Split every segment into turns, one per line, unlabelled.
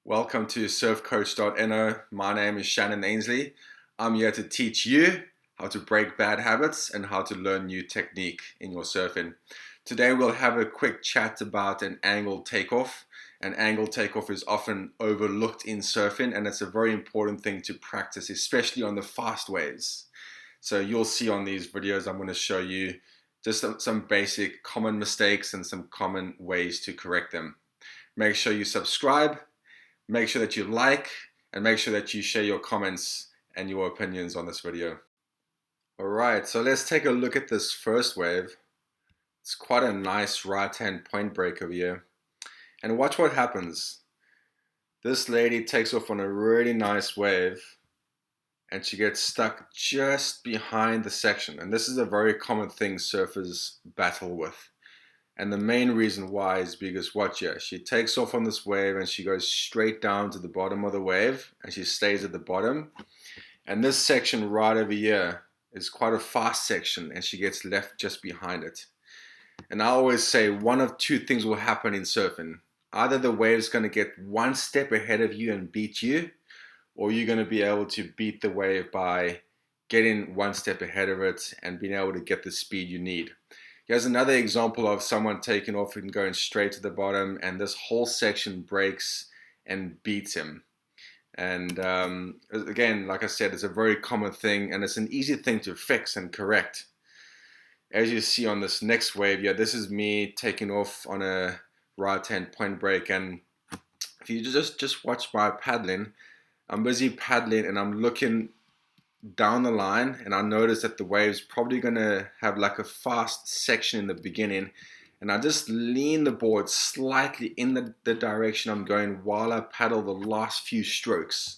Welcome to surfcoach.no. My name is Shannon Ainsley. I'm here to teach you how to break bad habits and how to learn new technique in your surfing. Today we'll have a quick chat about an angle takeoff. An angle takeoff is often overlooked in surfing, and it's a very important thing to practice, especially on the fast waves. So you'll see on these videos I'm going to show you just some basic common mistakes and some common ways to correct them. Make sure you subscribe. Make sure that you like, and make sure that you share your comments and your opinions on this video. Alright, so let's take a look at this first wave. It's quite a nice right-hand point break over here. And watch what happens. This lady takes off on a really nice wave, and she gets stuck just behind the section. And this is a very common thing surfers battle with. And the main reason why is because watch here, she takes off on this wave and she goes straight down to the bottom of the wave and she stays at the bottom. And this section right over here is quite a fast section and she gets left just behind it. And I always say one of two things will happen in surfing. Either the wave's going to get one step ahead of you and beat you, or you're going to be able to beat the wave by getting one step ahead of it and being able to get the speed you need. Here's another example of someone taking off and going straight to the bottom, and this whole section breaks and beats him. And again, like I said, it's a very common thing, and it's an easy thing to fix and correct. As you see on this next wave, yeah, this is me taking off on a right-hand point break, and if you just watch my paddling, I'm busy paddling and I'm looking down the line, and I notice that the wave's probably gonna have like a fast section in the beginning, and I just lean the board slightly in the direction I'm going while I paddle the last few strokes.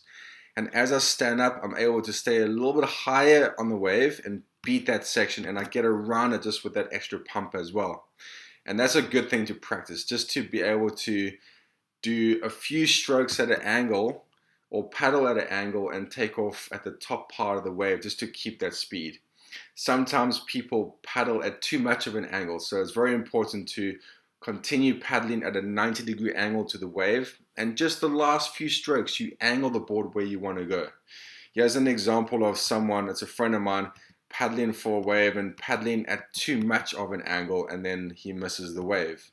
And as I stand up, I'm able to stay a little bit higher on the wave and beat that section, and I get around it just with that extra pump as well. And that's a good thing to practice, just to be able to do a few strokes at an angle or paddle at an angle and take off at the top part of the wave just to keep that speed. Sometimes people paddle at too much of an angle, so it's very important to continue paddling at a 90-degree angle to the wave, and just the last few strokes you angle the board where you want to go. Here's an example of someone, it's a friend of mine, paddling for a wave and paddling at too much of an angle, and then he misses the wave.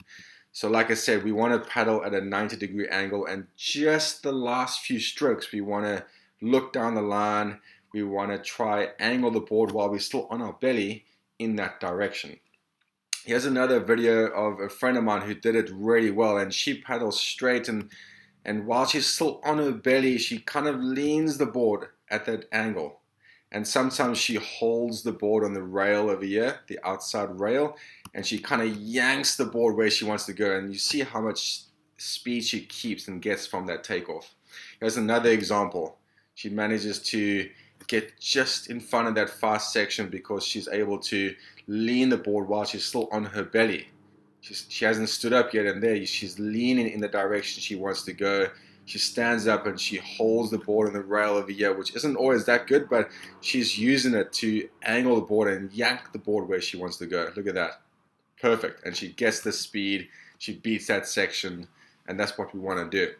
So like I said, we want to paddle at a 90-degree angle, and just the last few strokes we want to look down the line. We want to try angle the board while we're still on our belly in that direction. Here's another video of a friend of mine who did it really well, and she paddles straight, and while she's still on her belly, she kind of leans the board at that angle. And sometimes she holds the board on the rail over here, the outside rail, and she kind of yanks the board where she wants to go. And you see how much speed she keeps and gets from that takeoff. Here's another example. She manages to get just in front of that fast section because she's able to lean the board while she's still on her belly. She hasn't stood up yet, and there she's leaning in the direction she wants to go. She stands up and she holds the board on the rail over here, which isn't always that good, but she's using it to angle the board and yank the board where she wants to go. Look at that. Perfect. And she gets the speed, she beats that section, and that's what we want to do.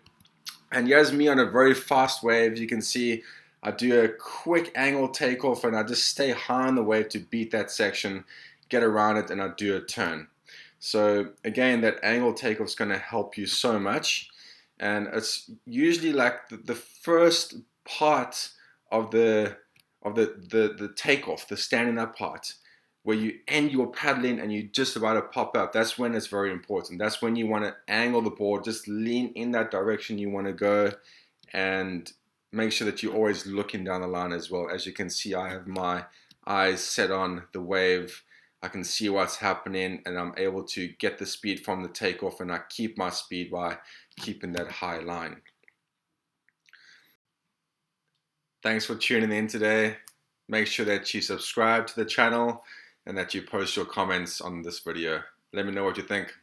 And here's me on a very fast wave. You can see I do a quick angle takeoff and I just stay high on the wave to beat that section, get around it, and I do a turn. So again, that angle takeoff is going to help you so much. And it's usually like the first part of the takeoff, the standing up part, where you end your paddling and you just about to pop up. That's when it's very important. That's when you want to angle the board, just lean in that direction you want to go, and make sure that you're always looking down the line as well. As you can see, I have my eyes set on the wave. I can see what's happening, and I'm able to get the speed from the takeoff, and I keep my speed by keeping that high line. Thanks for tuning in today. Make sure that you subscribe to the channel and that you post your comments on this video. Let me know what you think.